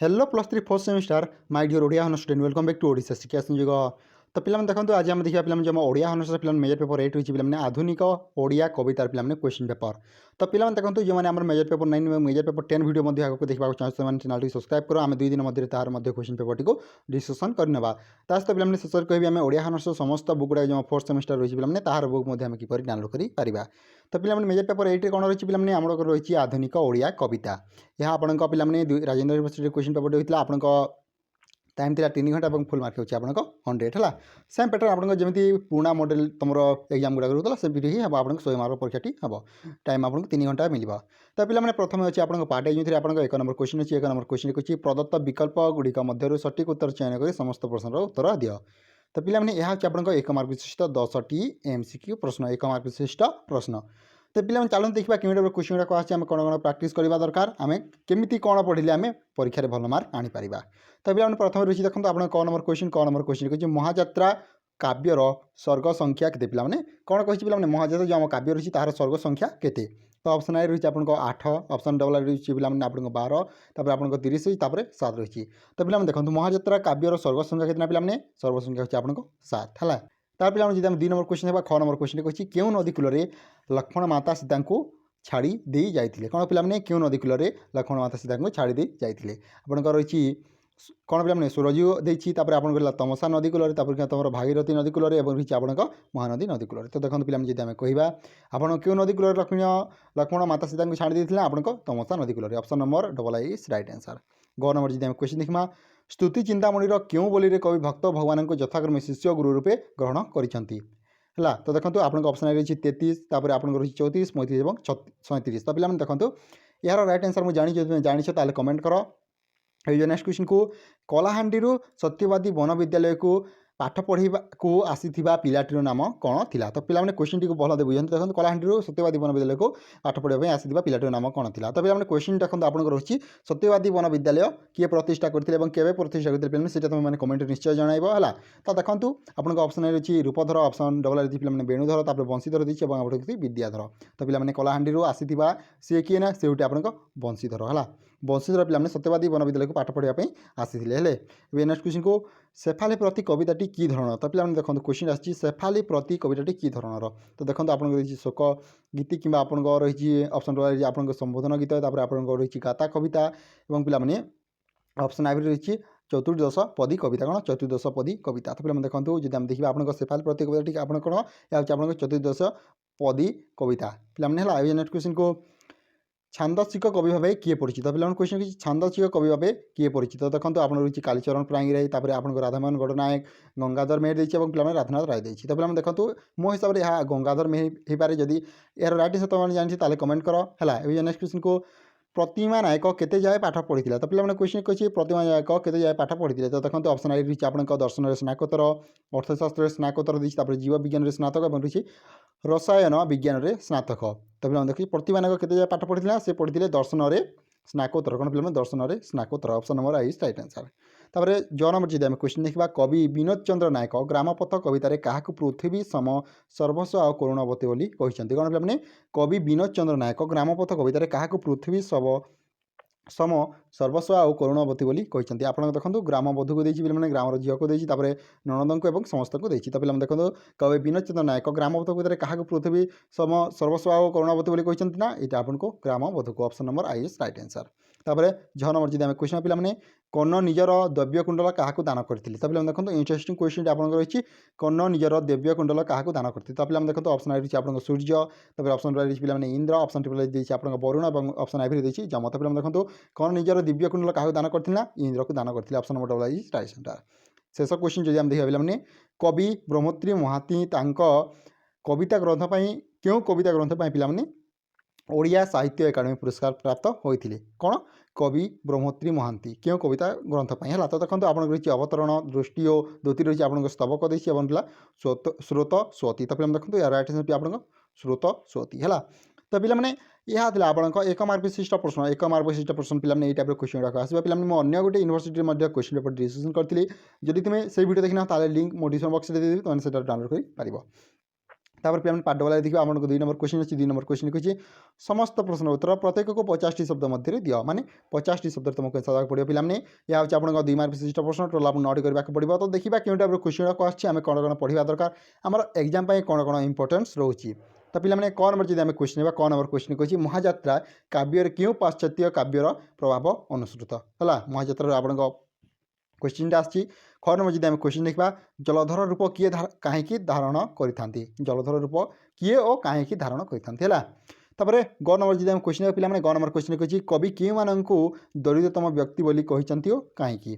Hello plus three fourth semester my dear Odia honours student welcome back to Odisha Shiksha Sanyog. तो पे देखो आज आम देखा पे जो ओडिया हॉनर्स पे मेजर पेपर 8 रही पे आधुनिक ओडिया कवितार पे क्वेश्चन पेपर। तो पे देखो जो मैंने major paper 9 major paper 10 video आगे देखा चाहते चैनल सब्सक्राइब करो। आम 2 दिन मध्य तार क्वेश्चन पेपर टी डिस्कसन करने सहित पे शेष कह आम ओडिया हॉनर्स समस्त बुक गुड़ा जो फोर्थ सेमिस्टर रही पे तार बुक किपर डाउनलोड कर। तो पे मेजर पेपर 8 कौन रही पे आम रही आधुनिक ओडिया कविता। यह आपण पे राजेन्द्र यूनिवर्सिटी क्वेश्चन पेपर होता आप टाइम थी 3 घंटा और फुल मार्क होची 100 है। सेम पैटर्न आपको जमी पुणा मॉडल तुम एग्जाम गुड़ा रोला सेमती ही हम आपको 100 मार्क परीक्षा हम टाइम आपको 3 घंटा मिल। तो पे प्रथम अच्छे आप पार्ट जो आप 1 नंबर क्वेश्चन अच्छी 1 नंबर क्वेश्चन अच्छी प्रदत्त विकल्प गुड़िक मध्य सठिक उत्तर चयन कर समस्त प्रश्नर उत्तर दियो। तो पे यह आप 1 मार्क विशिष्ट 10टी MCQ प्रश्न 1 मार्क विशिष्ट प्रश्न। तो पे चलते देखा कि क्वेश्चन गुड़ा आम कौन कौन प्राक्ट करवा दरकार आम केमी कौन पढ़ले आम परीक्षा भल मार्क आनीपर। तो पे प्रथम रही देखो आप क नंबर क्वेश्चन कहते महाजात्रा काव्यर स्वर्ग संख्या के पे कौन कही पे महाजात्रा जो आम काव्य रही तार स्वर्ग संख्या के। तो ऑप्शन ए रही आपको 8 ऑप्शन डबल रही पे आपको 12 तापर आपको 30 7 रही। तो पे देखो महाजात्रा काव्यर स्वर्ग संख्या कितना पे स्वर्ग संख्या होती आपको 7 है। तार पे जी 2 नंबर क्वेश्चन है 6 नंबर क्वेश्चन कही क्यों नदी कूल लक्ष्मण माता सीता को छाड़ी दे जाते कौन पे क्यों नदी कूल लक्ष्मण माता सीता को छाड़ी दे जाते आपंकर रही कौन पे सूरजू देती आपको तमसा नदी कूल तुम भागीरथी नदी कूल रही आपको महानदी नदी कूल। तो देखो पे जी आम कह आप क्यों नदी कूल लक्ष्मण माता सीता को छाड़ी देते आपको तमसा नदी cool option number double I is right answer. ग नंबर जी आम क्वेश्चन देखा स्तुति चिंतामणि क्यों बोली कवि भक्त भगवान को यथाक्रमे शिष्य गुरु रूपे ग्रहण करछंती है। तो देखो आपको ऑप्शन रही 33 आपको रही 34 35 और 37। तो पे देखो यार राइट आंसर मुझे जानी ताले कमेंट कर। ये नेक्स्ट क्वेश्चन को कलाहांडी सत्यवादी वन विद्यालय को पाठ पढ़ा को आसीथिबा पिलाटीर नाम कौन थिला। तो पे क्वेश्चन टी भल बुझे देखो कलाहांडी सत्यवादी वन विद्यालय को पाठ पढ़ाई आसीथिबा पिलाटीर नाम कौन थिला। तो पे क्वेश्चन देखो आपको रही सत्यवादी वन विद्यालय किए प्रतिष्ठा करते केवे प्रतिष्ठा करते से तुम मैंने कमेंट निश्चय जनइब है। तो देखो आपको ऑप्शन रही रूपधर ऑप्शन डबल रही पे वेणुधर तापर बंशीधर देती और विद्याधर। तो पे कलाहांडी आसीथिबा सी किए ना से आपको बंशीधर है। बंशीधर पे सत्यवादी वन विद्यालय को पाठ पढ़ाई आसी नेक्स्ट क्वेश्चन को शेफाली प्रति कविताटी की धरण। तो पे देखो क्वेश्चन आसी शेफाली प्रति कविताटी की धरणर। तो देखो आपको रही शोक गीति कि आपको रही ऑप्शन रही आपको संबोधन गीत आपको रही गाता कविता और पे ऑप्शन आई रही चतुर्दश पदी कविता कौन चतुर्दश पदी कविता। तो पे देखो जब आम देखिए आपको शेफाली प्रति कविता आप कौन यह चतुर्दश पदी कविता पे नेक्स्ट क्वेश्चन को छांदसिक कवि भाव किए परिचित। तो पे क्वेश्चन कि छांदसिक कवि भाव किए परिचित। तो देखो आप रही कालीचरण प्रांगीराई आपको राधामोहन गड़नायक गंगाधर मेहर देती और पे राधानाथ राय देती। तो पे देखो मो हिसाब से यह गंगाधर मेहर हो पाए जदि यार राइट आंसर तुम जानी कमेंट कर है। नेक्स्ट क्वेश्चन को प्रतिमा नायक केते जाए पाठ पढ़ी। तो पे क्वेश्चन कही प्रतिमा नायक केते जाए पाठ पढ़ी। तो देखो ऑप्शन आई रही आपको दर्शन स्नाकोत्तर अर्थशास्त्र स्नाकोत्तर देती जीव विज्ञान स्नातक और रही रसायन विज्ञान में स्नातक। तो पे देखिए प्रतिमा नायक केते जाए पाठ पढ़ी से पढ़ी दर्शन में स्नाकोत्तर कौन पे दर्शन में स्नाकोत्तर ऑप्शन नंबर आई राइट आंसर। तापर ज नंबर जी आम क्वेश्चन देखा कवि विनोद चंद्र नायक ग्रामपथ कवितार क्या पृथ्वी सम सर्वस्व आ करुणावती बोली कहते कौन पे कवि विनोद चंद्र नायक ग्रामपथ कवितार क्या पृथ्वी सम सर्वस्व आ करुणावती बोली कहते आप देखो ग्राम बधू को देखिए मैंने ग्रामर झील को देखिए ननद को समस्त को देखिए। तो पे देखो कवि विनोद चंद्र नायक ग्रामबधू कवितार क्या पृथ्वी सम सर्वस्व आ करुणावती बोली कहते ना यहाँ आपको ग्राम बधू को option number I is right answer. तापर झ नंबर जी आम क्वेश्चन पे कर्ण निजर दिव्य कुंडल क्या दान करते। तो पे देखो इंटरेस्टिंग क्वेश्चन आप रही कर्ण निजर दिव्य कुंडल क्या दान करते। तो पे देखो ऑप्शन आई रही आपको सूर्य तापर ऑप्शन रही पे इंद्र ऑप्शन टी आपको वरुण और ऑप्शन आई रही जम। तो पे देखो कर्ण निजर दिव्य कुंडल क्या दान करते इंद्र को दान करते option number double is right answer. शेष क्वेश्चन जो आम देखा पे कवि ब्रह्मोत्री महांती कविता ग्रंथ क्यों कविता ग्रंथ पे ओडिया साहित्य एकाडेमी पुरस्कार प्राप्त होते कौन कवि ब्रह्मोत्री महांती क्यों कविता ग्रंथ है। तो देखो आपको रही अवतरण दृष्टि और द्वितीय रही आपको स्तबक देती और स्रोत स्वती। तो पे देखो यार राइट आंसर आपको स्रोत स्वती है। तो पे यह था आपको 1 मार्क विशिष्ट प्रश्न 1 मार्क विशिष्ट प्रश्न पे टाइप क्वेश्चन गुड़ाक आसो पे अन्य गोटे यूनिवर्सिटी क्वेश्चन पेपर डिस्कसन करी जब तुम्हें से वीडियो देखना लिंक मो डिस्क्रिप्शन बॉक्स में देदेवी तुम से डाउनलोड कर। तापर पे पाठ डबल देखिए आपको 2 नंबर क्वेश्चन अच्छी 2 नंबर क्वेश्चन कहूँ समस्त प्रश्न उत्तर प्रत्येक को 50 शब्द मध्य दियो माने 50 शब्द तुमको आंसर देवाक पड़ो पे यह हूँ आप 2 मार्क विशिष्ट प्रश्न टोटल आपको 9 करने पड़ो तो देखा क्यों टाइप क्वेश्चन आम कौन कौन पढ़ा दरकार आम एग्जाम कौन कौन इंपोर्टेंस रोचे तो पे कौन नंबर जब क्वेश्चन कौन नंबर क्वेश्चन कहूँ महाजात्रा काव्यर क्यों पाश्चात्य काव्यर प्रभाव अनुसृत है महाजात्रा आप क्वेश्चन आसी ख नंबर जब आम क्वेश्चन देखा जलधर रूप किए कहीं धारण करें जलधर रूप किए और कहीं धारण करें तापर ग नंबर जब क्वेश्चन पे ग नंबर क्वेश्चन कहूँ कवि क्यों दरिद्रतम व्यक्ति बोली कहीं कहीं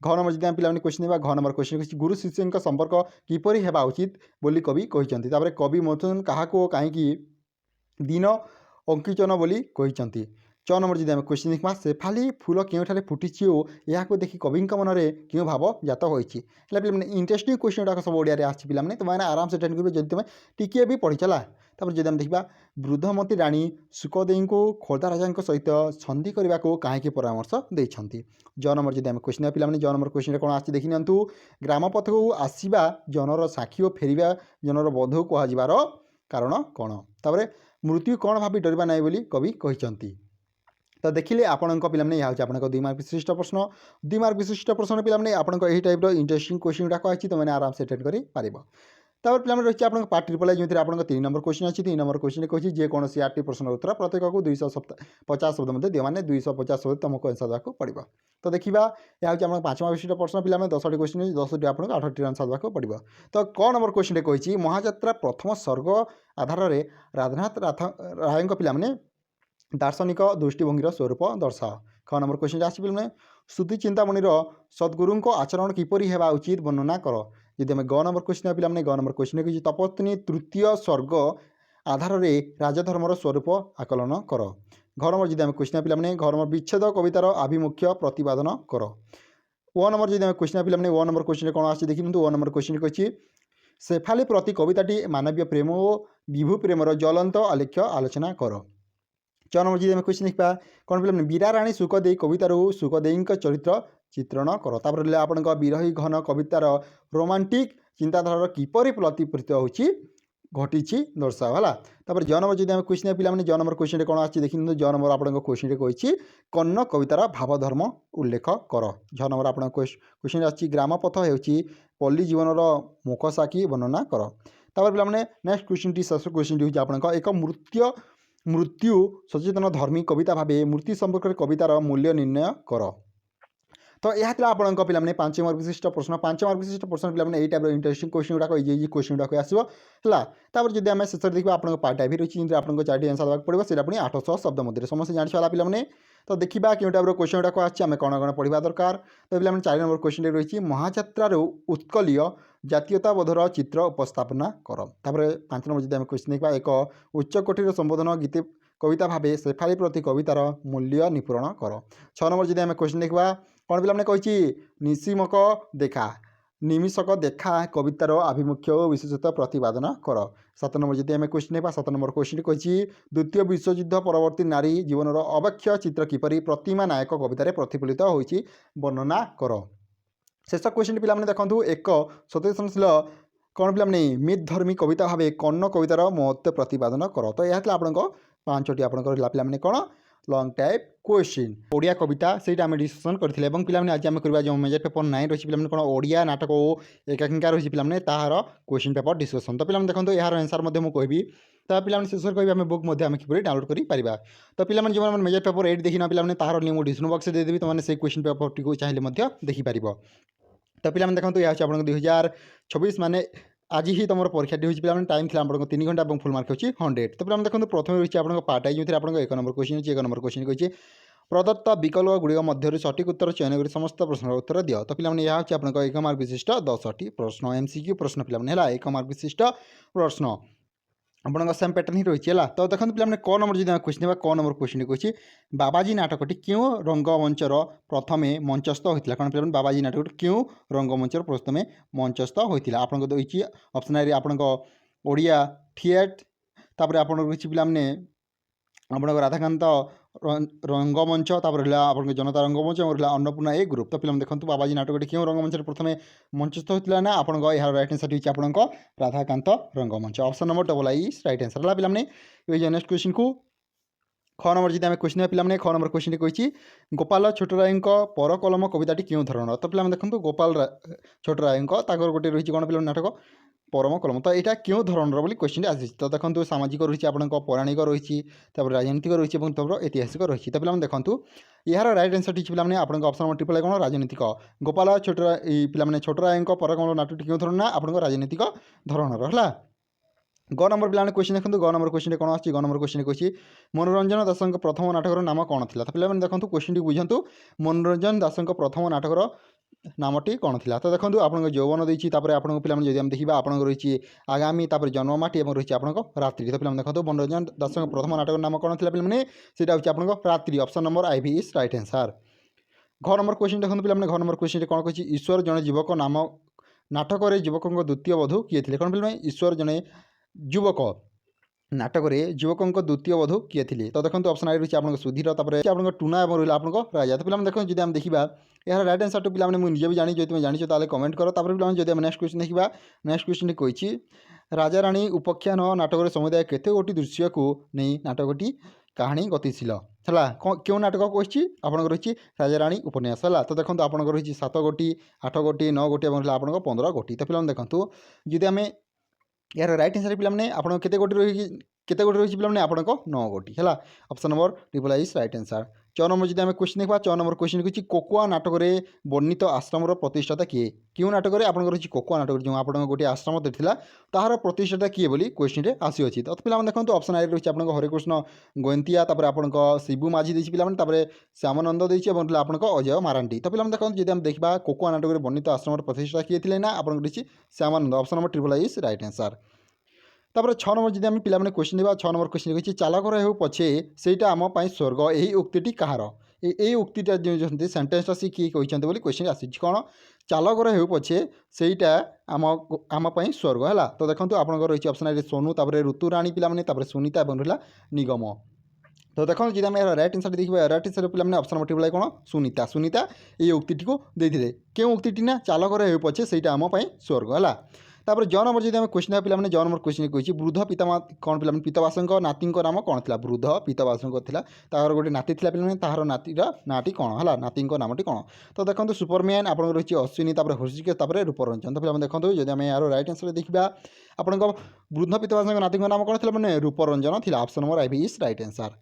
घ नंबर जब पे क्वेश्चन देखा घ नंबर क्वेश्चन कहूँ गुरु शिष्य संपर्क किपरि हेबा उचित बोली कवि कहते कवि मधुसूदन क्या कहीं दिन अंकिचन बोली कहते च नंबर जब क्वेश्चन देखा शेफाली फूल क्यों फुटी यहाँ देखिए कवि मन में क्यों भाव जात होती इंटरेस्टिंग क्वेश्चन गुड़ाक सब ओडिया आसी पे तुम आराम से अटेंड कर जब तुम टीके भी पढ़ी चला तापर जब हम देखा वृद्धमती राणी सुखदेई को खोर्धा राजा सहित संधि करने को कहीं परामर्श देते ज नंबर जब क्वेश्चन पे ज नंबर क्वेश्चन कौन आसी देखी नियंतु ग्राम पथ को आसवा जनर साक्षी और फेरिया जनर बधु कहुर कारण कौन तापर मृत्यु कौन भावी डरवा ना बोली कवि कहते तो देखिले आपण पे यह हूँ आप 2 मार्क विशिष्ट प्रश्न 2 मार्क विशिष्ट प्रश्न पे आपको यही टाइप इंटरेस्टिंग क्वेश्चन गुड़ाक अच्छी तुमने आराम से अटेंड कर तापर पे रही है पार्ट ट्रिपल आई जो आप 3 नंबर क्वेश्चन अच्छी 3 नंबर क्वेश्चन कहूँ जेकोसी 8 प्रश्न उत्तर प्रत्येक को 250 शब्द मध्य दियो माने 250 शब्द तुमको आंसर देवाक पड़ो तो देखा यह हूँ आप 5 मार्क विशिष्ट प्रश्न पे 10टी क्वेश्चन 10टी आपको 8टी आंसर देवाक पड़ो तो क नंबर क्वेश्चन कहूँ महाजात्रा प्रथम सर्ग आधार में राधानाथ राय पे दार्शनिक दृष्टिभंगी स्वरूप दर्शाओ ख नंबर क्वेश्चन आसी पे श्रुति चिंतामणिर सद्गुरु आचरण किपरि हेबा उचित वर्णना कर यदि ग नंबर क्वेश्चन पे ग नंबर क्वेश्चन कहूँ तपस्विनी तृतीय स्वर्ग आधार में राजधर्मर स्वरूप आकलन कर घ नंबर जब क्वेश्चन पे घ नंबर विच्छेद कवितार आभिमुख्य प्रतिपादन कर ओ नंबर जब क्वेश्चन पे ओ नंबर क्वेश्चन कौन आसी देखिए ओ नंबर क्वेश्चन कहूँ शेफाली प्रति कविताटी मानवीय प्रेम और विभु प्रेमर ज्वलंत आलेख्य आलोचना कर च नंबर जब क्वेश्चन देखा कौन पे बीरा राणी सुखदेई कवितार सुखदेई चरित्र चित्रण कर तापर आप विरही घन कवितार रोमांटिक चिंताधारा किपरि प्रतिफलित होची घटी दर्शाओ है तापर ज नंबर जब क्वेश्चन पे ज नंबर क्वेश्चन कौन आसी देखिए ज नंबर आप क्वेश्चन कहूँ कर्ण कवितार भावधर्म उल्लेख कर झ नंबर आप क्वेश्चन आसी ग्रामपथ हो पल्ली जीवन मुखसाक्षी वर्णना कर तापर पे नेक्स्ट क्वेश्चन शेष क्वेश्चन हूँ आप एक मृत्यु सचेतन धर्मी कविता भाव मृत्यु संपर्क कवितार मूल्य निर्णय कर तो यह आपण पे 5 मार्क विशिष्ट प्रश्न 5 मार्क विशिष्ट प्रश्न पे यही टाइप इंटरेस्टिंग क्वेश्चन गुड़ाक ये क्वेश्चन गुड़ाक आसो जब आम शेष देखा आप पार्ट टाइप रही आपको 4टी आंसर देवाक पड़ो से 800 शब्द मध्य समस्त जाना पे तो देखा क्यों टाइप क्वेश्चन गुड़ाक आम कौन कौन पढ़ा दरकार तो पे 4 नंबर क्वेश्चन रही महाजात्रार उत्कलीय जातीयताबोधर चित्र उपस्थापना कर तापर 5 नंबर जब क्वेश्चन देखा एक उच्चकोटीर संबोधन गीत कविता भाव शेफाली प्रति कवितार मूल्य निपूरण कर 6 नंबर जब आम क्वेश्चन देखा कौन पे कही निशिमक देखा निमिषक देखा कवितार आभिमुख्य और विशेषता प्रतिपादन कर 7 नंबर जब आम क्वेश्चन देखा 7 नंबर क्वेश्चन कही द्वितीय विश्वयुद्ध परवर्ती नारी जीवन अवक्ष चित्र किपरि प्रतिमा नायक कवितार प्रतिफलित होती वर्णना कर शेष क्वेश्चन पे देखो एक सचेतनशील कौन पे मित धर्मी कविता भाव कर्ण कवितार महत्व प्रतिपादन कर तो यह आपको 5टी आप पे कौन लंग टाइप क्वेश्चन ओडिया कविता से डिस्कसन करते पे आज आम करवा जो मेजर पेपर 9 रही पे कौन ओडिया नाटक और एकांकिका रही पे तार क्वेश्चन पेपर डिस्कसन तो पे देखो यार आंसर मुझे कहबी तो पे शेष कह आम बुक किपरि डाउनलोड कर तो पे जो मेजर पेपर 8 देखना पे तार लिंक डिस्क्रिप्शन बॉक्स में देदेवी तुमने से क्वेश्चन पेपर टी चाहिए देखिपार तो पे देखो यह आप 2024 माने आज ही तुम परीक्षा पे टाइम थी आपको 3 घंटा और फुल मार्क अच्छी 100 तो पे देखो प्रथम रही है पार्ट आई जो आप 1 नंबर क्वेश्चन अच्छी 1 नंबर क्वेश्चन कही प्रदत्त विकल्प गुड़िक मध्य सठिक उत्तर चयन कर समस्त प्रश्न उत्तर दियो तो पे यह हूँ आप 1 मार्क विशिष्ट 10टी प्रश्न MCQ प्रश्न पे 1 मार्क विशिष्ट प्रश्न आपण सेम पैटर्न ही रही है तो देखो पे क नंबर जब क्वेश्चन देखा क नंबर क्वेश्चन कहूँ बाबाजी नाटकटी क्यों रंगमंचर प्रथमे मंचस्थ होता कौन पे बाबाजी नाटक क्यों रंगमंचर प्रथमे मंचस्थ होता आपको देती ऑप्शन आई आपको ओडिया थिएट तापर आप रही पे आप राधाकांत रंगमंच रहा आप जनता रंगमंच रहा अन्नपूर्णा ए ग्रुप। तो पिला देखो बाबाजी नाटकटी क्यों रंगमंच प्रथम मंचस्थ होता ना आप रईट आंसर होती आप राधाकांत रंगमंच। ऑप्शन नंबर डबल आई रईट आंसर है। पे नेक्स्ट क्वेश्चन को ख नंबर जी आम क्वेश्चन पे ख नंबर क्वेश्चन कही गोपाल छोटराय पर कलम कविताटी क्यों धरण। तो पे देखो गोपाल छोटराय गोटे रही कौन पे नाटक परम कलम। तो यहाँ क्यों धरणर बोली क्वेश्चन आसी। तो देखो सामाजिक रही आप पौराणिक रही राजनीतिक रही ऐतिहासिक रही। तो पे देखो यार रईट आंसर टी पे आप ऑप्शन नंबर ट्रिपल कौन राजनीतिक गोपाल छोटराय पे छोटराय पर कलम नाटक क्यों धरण ना आप राजनीतिक धरणर है। ग नंबर पे क्वेश्चन देखो ग नंबर क्वेश्चन कौन आसी। ग नंबर क्वेश्चन कही मनोरंजन दास प्रथम नाटकर नाम कौन था। तो पे देखो क्वेश्चन टी बुझंतु मनोरंजन दास प्रथम नाटकर नामटी कौन था। तो देखो आप यौवन देती आप पे देखा आप रही आगामी जन्ममाटी और रही आप रात्रि। तो पे देखो मनोरंजन दास प्रथम नाटक नाम कौन था पे सीटा हूँ आप रात्रि। ऑप्शन नंबर आई भी इज राइट आंसर। घ नंबर क्वेश्चन देखो पे घ नंबर क्वेश्चन कौन कही ईश्वर जड़े युवक नाम नाटक युवक द्वितीय बधू किए थे। कौन पे ईश्वर जड़े युवक नाटक युवक द्वितीय बधू किए थे। तो देखो ऑप्शन आई रही है सुधीर आप टूना और रहा आप राजा। तो पे देखो जब देखा यार रईट आंसर टू पे मुझे भी जानी जो तुम जानी तो कमेंट कर। पे नेक्स्ट क्वेश्चन देखा नेक्स्ट क्वेश्चन कही राजा राणी उपाख्यान नाटक समुदाय केते गोटी दृश्य को नहीं नाटकटी कहानी गतिशील है। क्यों नाटक कही आप रही राजा राणी उपन्यास है। तो देखो आप रही 7 गोटी 8 गोटी 9 गोटी और आप 15 गोटी। तो पे देखो जी आम यार रईट आंसर पे आप केते गोटी रही पे आप 9 गोटी है। Option number triple I is right answer. 6 number जी आम क्वेश्चन देखा 6 नंबर क्वेश्चन कही कोकुआ नाटक वर्णित आश्रम प्रतिष्ठाता किए। क्यों नाटक आप रही कोकुआ नाटक जो आप गोटे आश्रम था तार प्रतिष्ठाता किए बोली क्वेश्चन में आसी। तो पे देखो ऑप्शन आई रही है हरिकृष्ण गोयंतिया आप शिबू माझी देती पे श्यामानंद देती आप अजय मारांडी। तो पे देखो जी देखा कोकुआ नाटक वर्णित आश्रम प्रतिष्ठा किए थे ना आप रही Shyamanand. Option number triple I is right answer. तापर 6 नंबर जी आम पे क्वेश्चन देखा 6 नंबर क्वेश्चन कही चालकर हो पछे सेटा आम स्वर्ग यही उक्ति कହାର। यही उक्तिटा जो सेन्टेन्सटा सी किए कहते बोली क्वेश्चन आसी कौन चालकर हो पछे सेटा आम आम स्वर्ग है। तो देखो आप रही ऑप्शन आई सोनू ऋतुराणी पे सुनीता और रहा निगम। तो देखो जी आम रईट आंसर देखिए रईट आंसर पे ऑप्शन नंबर ट्रिपल कौन सुनीता सुनीता ये उक्ति को देते क्यों उक्ति ना चालकर हो पछे सेटा आम स्वर्ग है। तापर ज नंबर जी आम क्वेश्चन पे ज नंबर क्वेश्चन कही वृद्ध पिता कौन पे पीतवास नाती नाम कौन था। वृद्ध पीतवास तार गोटे नाती था पे तार नातीर नाटी कौन है नाती नामटी कौन। तो देखो सुपरमैन आप रही अश्विनी हृषिकेश रूपरंजन। तो पे देखो जब आम यार रईट आंसर देखा आप वृद्ध पीतवास नाती नाम कौन था मैंने रूपरंजन था। ऑप्शन नंबर आई भी इज रईट आंसर।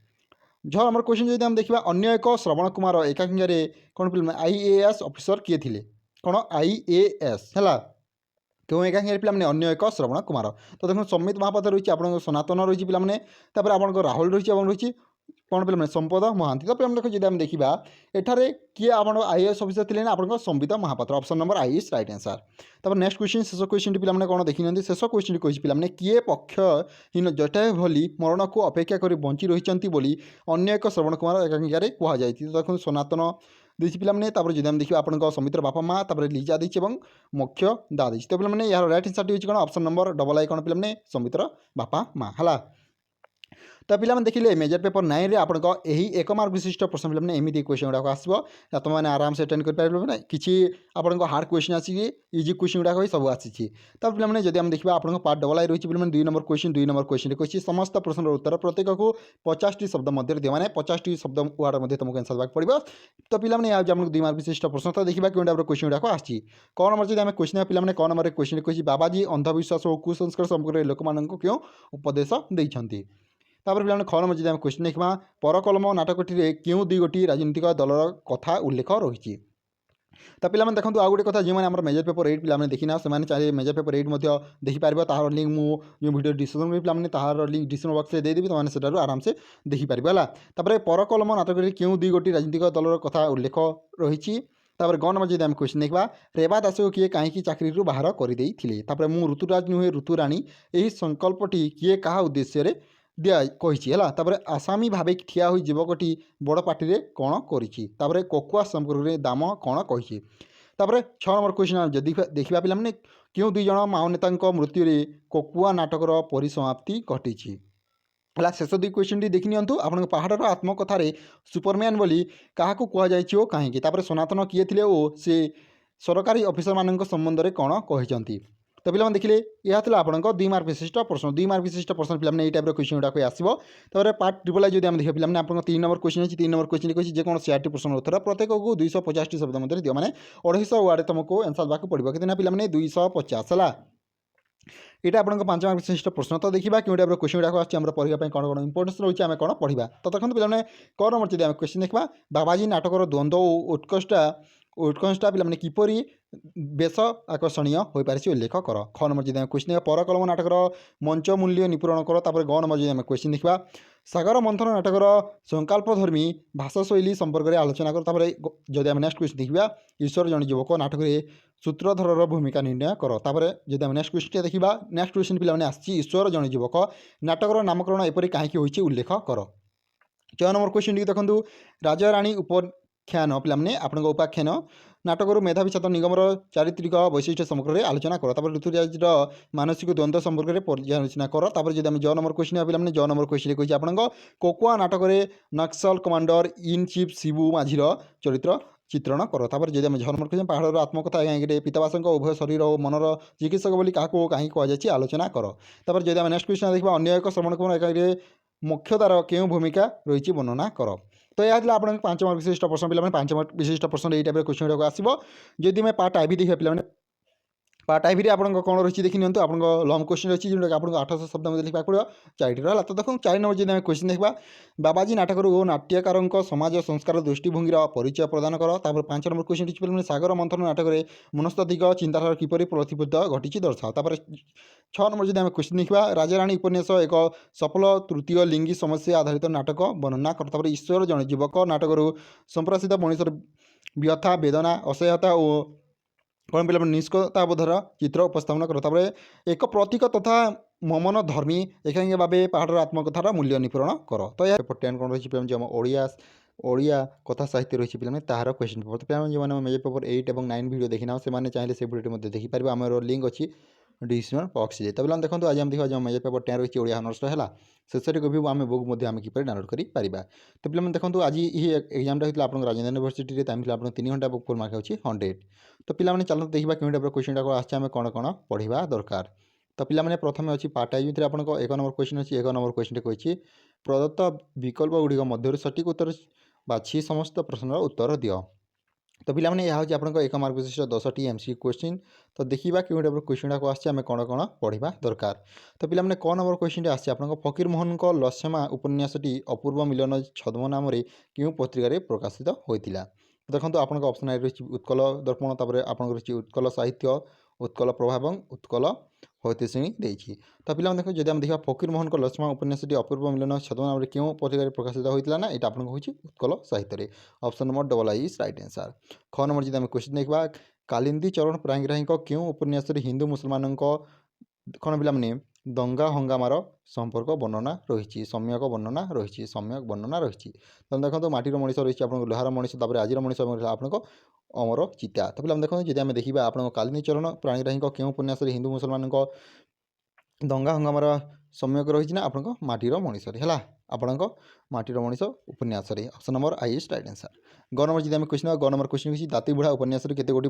झ नंबर क्वेश्चन जब हम देखा अन्य एक श्रवण कुमार एकांगे कौन पे आईएएस ऑफिसर किए थे कौन आईएएस है क्यों एकांगे पे अन्य एक श्रवण कुमार। तो देखो समित महापात्र रही आप सनातन रही पे आप राहुल रही रही कौन पे संपद महांती। तो पे देखो जब आम देखा एठारे किए आप आईएएस ऑफिसर थे ना आप Sambit Mahapatra. Option number I is right answer. तब नेक्स्ट क्वेश्चन शेष क्वेश्चन पे कौन देखी शेष क्वेश्चन कही पे किए पक्षहीन जटायु भली मरण को अपेक्षा कर बंची रही बोली अन्य एक श्रवण कुमार एकांगार कहुई। तो देखो सनातन देती पे जब देखिए आप समित्र बापा माँ लिजा देती मुख्य दा देती। तो पे यार रईट आंसर कौन ऑप्शन नंबर डबल आई कौन पे समित्र बापा माँ है। तो पे देखिए मेजर पेपर 9 रे आपको यही 1 मार्क विशिष्ट प्रश्न पे एमती क्वेश्चन गुड़ाक आसो तुम मैंने आराम से अटेंड करेंगे किसी आपको हार्ड क्वेश्चन आसिकी इजी क्वेश्चन गुड़ाक सब आसी। तो पे जब देखा आप पार्ट डबल आई रही है 2 नंबर क्वेश्चन कही समस्त प्रश्न उत्तर प्रत्येक को 50 शब्द मध्य दिए मैंने 50 शब्द वार्ड में तुमको आंसर देवाक पड़ो। तो पे आपको 2 मार्क विशिष्ट प्रश्न तो देखा क्यों क्वेश्चन गुड़ाक आसी। कौन नंबर जब क्वेश्चन पे कौन नंबर क्वेश्चन कही बाबाजी अंधविश्वास और कुसंस्कार संपर्क लोक मानक क्यों उपदेश देते। तापर पे ख नंबर जब क्वेश्चन देखा परकलम नाटकटी क्यों 2 गोटी राजनीतिक दलर कथा उल्लेख रही। तो पे देखो आउ गोटे कथा जो मैंने मेजर पेपर 8 पे देखना से चाहिए मेजर पेपर 8 देखिपार तार लिंक मुझे वीडियो डिस्क्रिप्शन में पे तार लिंक डिस्क्रिप्शन बॉक्स में देदेवी तुमने से आराम से देखिपार है। तापर परकलम नाटक क्यों 2 गोटी राजनीतिक दलर कथा उल्लेख रही। तापर ग नंबर जब क्वेश्चन देखा रेवा दास को किए कहीं चाकरी बाहर करदे मु ऋतुराज नुहे ऋतुराणी यही संकल्पटी किए क्या उद्देश्य दिया कही है। आसामी भावे ठिया हुई युवकटी बड़ पार्टी कौन कर कोकुआ संपर्क दाम कौन कही। 6 नंबर क्वेश्चन देखा पे क्यों 2 जन माओ नेता मृत्यु कोकुआ नाटकर परिसमाप्ति घटी। ହେଲା ଶେଷ ଦୁଇ କ୍ୱେଶ୍ଚିନ୍ଟି ଦେଖି ନିଅନ୍ତୁ। ଆପଣଙ୍କ ପାହାଡ଼ର ଆତ୍ମକଥାରେ ସୁପରମ୍ୟାନ୍ ବୋଲି କାହାକୁ କୁହାଯାଇଛି ଓ କାହିଁକି? ତାପରେ ସନାତନ କିଏ ଥିଲେ ଓ ସେ ସରକାରୀ ଅଫିସରମାନଙ୍କ ସମ୍ବନ୍ଧରେ କ'ଣ କହିଛନ୍ତି? ତ ପିଲାମାନେ ଦେଖିଲେ ଏହା ଥିଲା ଆପଣଙ୍କ 2 ମାର୍କ ବିଶିଷ୍ଟ ପ୍ରଶ୍ନ। 2 ମାର୍କ ବିଶିଷ୍ଟ ପ୍ରଶ୍ନ ପିଲାମାନେ ଏଇ ଟାଇପ୍ର କ୍ୱେଶ୍ଚିନ୍ ଗୁଡ଼ାକ ଆସିବ। ତାପରେ ପାର୍ଟ ଟ୍ରିପଲ୍ ଆଇ ଯଦି ଆମେ ଦେଖିବା ପିଲାମାନେ ଆପଣଙ୍କ 3 ନମ୍ବର କ୍ୱେଶ୍ଚିନ୍ ଅଛି। 3 ନମ୍ବର କ୍ୱେଶ୍ଚିନ୍ କହିଛି ଯେକୌଣସି 4ଟି ପ୍ରଶ୍ନର ଉତ୍ତର ପ୍ରତ୍ୟେକକୁ 250ଟି ଶବ୍ଦ ମଧ୍ୟରେ ଦିଅ, ମାନେ 250 ୱାର୍ଡ଼ ତୁମକୁ ଆନ୍ସର୍ ଦେବାକୁ ପଡ଼ିବ। କେତେ ନା ପିଲାମାନେ 250 ହେଲା। এটা ଆପଣଙ୍କ 5 ମାର୍କ ବିଶିଷ୍ଟ ପ୍ରଶ୍ନ। ତ ଦେଖିବା କେଉଁ ଟାଇପ୍ର କ୍ୱେଶ୍ଚିନ୍ ଗୁଡ଼ାକ ଆସୁଛି, ଆମର ପଢ଼ିବା ପାଇଁ କ'ଣ କ'ଣ ଇମ୍ପୋର୍ଟାନ୍ସ ରହିଛି, ଆମେ କ'ଣ ପଢ଼ିବା। ତ ଦେଖନ୍ତୁ ପିଲାମାନେ କ ନମ୍ବର ଯଦି ଆମେ କ୍ୱେଶ୍ଚିନ୍ ଦେଖିବା, ବାବାଜୀ ନାଟକର ଦ୍ୱନ୍ଦ୍ୱ ଓ ଉତ୍କର୍ଷଟା ପିଲାମାନେ କିପରି ବେଶ ଆକର୍ଷଣୀୟ ହୋଇପାରିଛି ଉଲ୍ଲେଖ କର। ଖ ନମ୍ବର ଯଦି ଆମେ କ୍ୱେଶ୍ଚିନ୍ ଦେଖିବା, ପରକଲମ ନାଟକର ମଞ୍ଚ ମୂଲ୍ୟ ନିପୂରଣ କର। ତାପରେ ଗ ନମ୍ବର ଯଦି ଆମେ କ୍ୱେଶ୍ଚିନ୍ ଦେଖିବା, ସାଗର ମନ୍ଥନ ନାଟକର ସଂକଳ୍ପଧର୍ମୀ ଭାଷାଶୈଳୀ ସମ୍ପର୍କରେ ଆଲୋଚନା କର। ତାପରେ ଯଦି ଆମେ ନେକ୍ସଟ କ୍ୱେଶ୍ଚିନ୍ ଦେଖିବା, ଈଶ୍ୱର ଜଣେ ଯୁବକ ନାଟକରେ ସୂତ୍ରଧରର ଭୂମିକା ନିର୍ଣ୍ଣୟ କର। ତାପରେ ଯଦି ଆମେ ନେକ୍ସଟ କ୍ୱେଶ୍ଚିନ୍ ଦେଖିବା, ନେକ୍ସଟ କ୍ୱେଶ୍ଚିନ୍ ପିଲାମାନେ ଆସିଛି, ଈଶ୍ୱର ଜଣେ ଯୁବକ ନାଟକର ନାମକରଣ ଏପରି କାହିଁକି ହୋଇଛି ଉଲ୍ଲେଖ କର। 6 ନମ୍ବର କ୍ୱେଶ୍ଚିନ୍ ଦେଖନ୍ତୁ, ରାଜାରାଣୀ ଉପାଖ୍ୟାନ ପିଲାମାନେ ଆପଣଙ୍କ ଉପାଖ୍ୟାନ ନାଟକରୁ ମେଧାବୀ ଛାତ୍ର ନିଗମର ଚାରିତ୍ରିକ ବୈଶିଷ୍ଟ୍ୟ ସମ୍ପର୍କରେ ଆଲୋଚନା କର। ତାପରେ ଋତୁରାଜର ମାନସିକ ଦ୍ୱନ୍ଦ୍ୱ ସମ୍ପର୍କରେ ପର୍ଯ୍ୟାଲୋଚନା କର। ତାପରେ ଯଦି ଆମେ ଜ ନମ୍ବର କ୍ୱେଶ୍ଚିନ୍ ପିଲାମାନେ ଜ ନମ୍ବର କ୍ୱେଶ୍ଚିନ୍ କହିଛି ଆପଣଙ୍କ କୋକୁଆ ନାଟକରେ Naxal commander in chief Shibu ମାଝୀର ଚରିତ୍ର ଚିତ୍ରଣ କର। ତାପରେ ଯଦି ଆମେ ଝ ନମ୍ବର କ୍ୱେଶ୍ଚିନ୍ ପାହାଡ଼ର ଆତ୍ମକଥା କାହିଁକି ପିତାବାସଙ୍କ ଉଭୟ ଶରୀର ଓ ମନର ଚିକିତ୍ସକ ବୋଲି କାହାକୁ କାହିଁକି କୁହାଯାଇଛି ଆଲୋଚନା କର। ତାପରେ ଯଦି ଆମେ ନେକ୍ସଟ କ୍ୱେଶ୍ଚିନ୍ ଦେଖିବା, ଅନ୍ୟ ଏକ ଶ୍ରବଣକ୍ରମ ଏକାରେ ମୁଖ୍ୟତାର କେଉଁ ଭୂମିକା ରହିଛି ବର୍ଣ୍ଣନା କର। ତ ଏହା ଥିଲା ଆପଣଙ୍କ 5 ମାର୍କ ବିଶିଷ୍ଟ ପ୍ରଶ୍ନ। ପିଲାମାନେ 5 ମାର୍କ ବିଶିଷ୍ଟ ପ୍ରଶ୍ନ ଏଇ ଟାଇପ୍ର କ୍ୱେଶ୍ଚିନ୍ ଗୁଡ଼ାକ ଆସିବ। ଯଦି ଆମେ ପାର୍ଟ ଆଇ ବି ଦେଖିବା ପିଲାମାନେ, ପାର୍ଟ ଆଇ ଭିରେ ଆପଣଙ୍କ କ'ଣ ରହିଛି ଦେଖି ନିଅନ୍ତୁ। ଆପଣଙ୍କ ଲଙ୍ଗ କ୍ୱେଶ୍ଚିନ୍ ରହିଛି ଯେଉଁଟାକି ଆପଣଙ୍କୁ 800 ଶବ୍ଦ ମଧ୍ୟରେ ଲେଖିବାକୁ ପଡ଼ିବ 4ଟିର ହେଲା। ତ ଦେଖନ୍ତୁ 4 ନମ୍ବର ଯଦି ଆମେ କ୍ୱେଶ୍ଚିନ୍ ଦେଖିବା, ବାବାଜୀ ନାଟକରୁ ଓ ନାଟ୍ୟକାରଙ୍କ ସମାଜ ସଂସ୍କାର ଦୃଷ୍ଟିଭଙ୍ଗୀର ପରିଚୟ ପ୍ରଦାନ କର। ତାପରେ 5 ନମ୍ବର କ୍ୱେଶ୍ଚିନ୍ ରହିଛି ପିଲାମାନେ ସାଗର ମନ୍ଥନ ନାଟକରେ ମନସ୍ତାତ୍ତ୍ୱିକ ଚିନ୍ତାଧାରା କିପରି ପ୍ରତିଫଳିତ ଘଟିଛି ଦର୍ଶାଅ। ତାପରେ 6 ନମ୍ବର ଯଦି ଆମେ କ୍ୱେଶ୍ଚିନ୍ ଦେଖିବା, ରାଜାରାଣୀ ଉପନ୍ୟାସ ଏକ ସଫଳ ତୃତୀୟ ଲିଙ୍ଗୀ ସମସ୍ୟା ଆଧାରିତ ନାଟକ ବର୍ଣ୍ଣନା କର। ତାପରେ ଈଶ୍ୱର ଜଣେ ଯୁବକ ନାଟକରୁ ସମ୍ପ୍ରସାରିତ ମଣିଷର ବ୍ୟଥା ବେଦନା ଅସହାୟତା ଓ କ'ଣ ପିଲାମାନେ ନିଷ୍କତାବୋଧର ଚିତ୍ର ଉପସ୍ଥାପନ କର। ତାପରେ ଏକ ପ୍ରତୀକ ତଥା ମମନ ଧର୍ମୀ ଏକାଙ୍ଗ ଭାବେ ପାହାଡ଼ର ଆତ୍ମକଥାର ମୂଲ୍ୟ ନିପୂରଣ କର। ତ ଏହା ପେପର 10 କ'ଣ ରହିଛି ପିଲାମାନେ, ଆମ ଓଡ଼ିଆ କଥା ସାହିତ୍ୟ ରହିଛି ପିଲାମାନେ ତାହାର କ୍ୱେଶ୍ଚିନ୍ ପେପର। ତ ପିଲାମାନେ ଯେଉଁମାନେ ମେଜର ପେପର 8 ଏବଂ 9 ଭିଡ଼ିଓ ଦେଖିନାହ ସେମାନେ ଚାହିଁଲେ ସେ ଭିଡ଼ିଓଟି ମଧ୍ୟ ଦେଖିପାରିବେ, ଆମର ଲିଙ୍କ୍ ଅଛି ଡିସ୍କ୍ରିପ୍ସନ୍ ବକ୍ସରେ। ତ ପିଲାମାନେ ଦେଖନ୍ତୁ ଆଜି ଆମେ ଦେଖିବା ଯେଉଁ ମେଜର ପେପର 10 ରହିଛି ଓଡ଼ିଆ ଅନର୍ସର ହେଲା, ଶେଷରେ କହିବୁ ଆମେ ବୁକ୍ ମଧ୍ୟ ଆମେ କିପରି ଡାଉନଲୋଡ଼ କରିପାରିବା। ତ ପିଲାମାନେ ଦେଖନ୍ତୁ ଆଜି ଏହି ଏକ୍ଜାମଟା ହୋଇଥିଲା ଆପଣଙ୍କ ରାଜେନ୍ଦ୍ର ୟୁନିଭର୍ସିଟିରେ, ଟାଇମ୍ ଥିଲା ଆପଣଙ୍କ 3 ଘଣ୍ଟା ବୁକ୍ ଫୁଲ୍ ମାର୍କ ହେଉଛି 100। ତ ପିଲାମାନେ ଚାଲନ୍ତୁ ଦେଖିବା କେଉଁ ଟାଇପ୍ର କ୍ୱେଶ୍ଚିନ୍ ଗୁଡ଼ାକ ଆସିଛି, ଆମେ କ'ଣ କ'ଣ ପଢ଼ିବା ଦରକାର। ତ ପିଲାମାନେ ପ୍ରଥମେ ଅଛି ପାର୍ଟ ଆଇ ଭିତରେ ଆପଣଙ୍କ 1 ନମ୍ବର କ୍ୱେଶ୍ଚିନ୍ ଅଛି। 1 ନମ୍ବର କ୍ୱେଶ୍ଚିନ୍ଟି କହିଛି, ପ୍ରଦତ୍ତ ବିକଳ୍ପ ଗୁଡ଼ିକ ମଧ୍ୟରୁ ସଠିକ୍ ଉତ୍ତର ବାଛି ସମସ୍ତ ପ୍ରଶ୍ନର ଉତ୍ତର ଦିଅ। ତ ପିଲାମାନେ ଏହା ହେଉଛି ଆପଣଙ୍କ 1 ମାର୍କ ବିଶିଷ୍ଟ 10ଟି MCQ କ୍ୱେଶ୍ଚିନ୍। ତ ଦେଖିବା କେଉଁ ଟାଇପ୍ର କ୍ୱେଶ୍ଚିନ୍ ଗୁଡ଼ାକ ଆସିଛି, ଆମେ କ'ଣ କ'ଣ ପଢ଼ିବା ଦରକାର। ତ ପିଲାମାନେ କ ନମ୍ବର କ୍ୱେଶ୍ଚିନ୍ଟି ଆସିଛି ଆପଣଙ୍କ ଫକୀରମୋହନଙ୍କ ଲଛମା ଉପନ୍ୟାସଟି ଅପୂର୍ବ ମିଲନ ଛଦ୍ମ ନାମରେ କେଉଁ ପତ୍ରିକାରେ ପ୍ରକାଶିତ ହୋଇଥିଲା। ଦେଖନ୍ତୁ ଆପଣଙ୍କ ଅପସନ୍ ଆଇ ରହିଛି ଉତ୍କଳ ଦର୍ପଣ, ତାପରେ ଆପଣଙ୍କର ରହିଛି ଉତ୍କଳ ସାହିତ୍ୟ, ଉତ୍କଳ ପ୍ରଭା ଏବଂ ଉତ୍କଳ ହୈତେଶ୍ରେଣୀ ଦେଇଛି। ତ ପିଲାମାନେ ଦେଖନ୍ତୁ ଯଦି ଆମେ ଦେଖିବା ଫକୀରମୋହନଙ୍କ ଲଛମା ଉପନ୍ୟାସଟି ଅପୂର୍ବ ମିଲନ ଛଦ୍ମ ନାମରେ କେଉଁ ପତ୍ରିକାରେ ପ୍ରକାଶିତ ହୋଇଥିଲା ନା ଏଇଟା ଆପଣଙ୍କ ହେଉଛି ଉତ୍କଳ ସାହିତ୍ୟରେ। Option number double I is right answer. ଖ ନମ୍ବର ଯଦି ଆମେ କ୍ୱେଶ୍ଚିନ୍ ଦେଖିବା, କାଲିନ୍ଦୀ ଚରଣ ପାଣିଗ୍ରାହୀଙ୍କ କେଉଁ ଉପନ୍ୟାସରେ ହିନ୍ଦୁ ମୁସଲମାନଙ୍କ କ'ଣ ପିଲାମାନେ ଦଙ୍ଗା ହଙ୍ଗାମାର ସମ୍ପର୍କ ବର୍ଣ୍ଣନା ରହିଛି, ସମ୍ୟକ ବର୍ଣ୍ଣନା ରହିଛି, ସମ୍ୟକ ବର୍ଣ୍ଣନା ରହିଛି। ତ ଦେଖନ୍ତୁ ମାଟିର ମଣିଷ ରହିଛି ଆପଣଙ୍କ ଲୁହାର ମଣିଷ, ତାପରେ ଆଜିର ମଣିଷ ଆପଣଙ୍କ ଅମର ଚିତା। ତ ପିଲାମାନେ ଦେଖନ୍ତୁ ଯଦି ଆମେ ଦେଖିବା ଆପଣଙ୍କ କାଲିନ୍ଦୀ ଚରଣ ପାଣିଗ୍ରାହୀଙ୍କ କେଉଁ ଉପନ୍ୟାସରେ ହିନ୍ଦୁ ମୁସଲମାନଙ୍କ ଦଙ୍ଗା ହଙ୍ଗାମାର ସମ୍ୟକ ରହିଛି ନା ଆପଣଙ୍କ ମାଟିର ମଣିଷରେ ହେଲା, ଆପଣଙ୍କ ମାଟିର ମଣିଷ ଉପନ୍ୟାସରେ। Option number I is right answer. ଗ ନମ୍ବର ଯଦି ଆମେ କ୍ୱେଶ୍ଚିନ୍ ଗ ନମ୍ବର କ୍ୱେଶ୍ଚିନ୍ ହେଉଛି ଦାତିବୁଢ଼ା ଉପନ୍ୟାସରେ କେତେ ଗୋଟି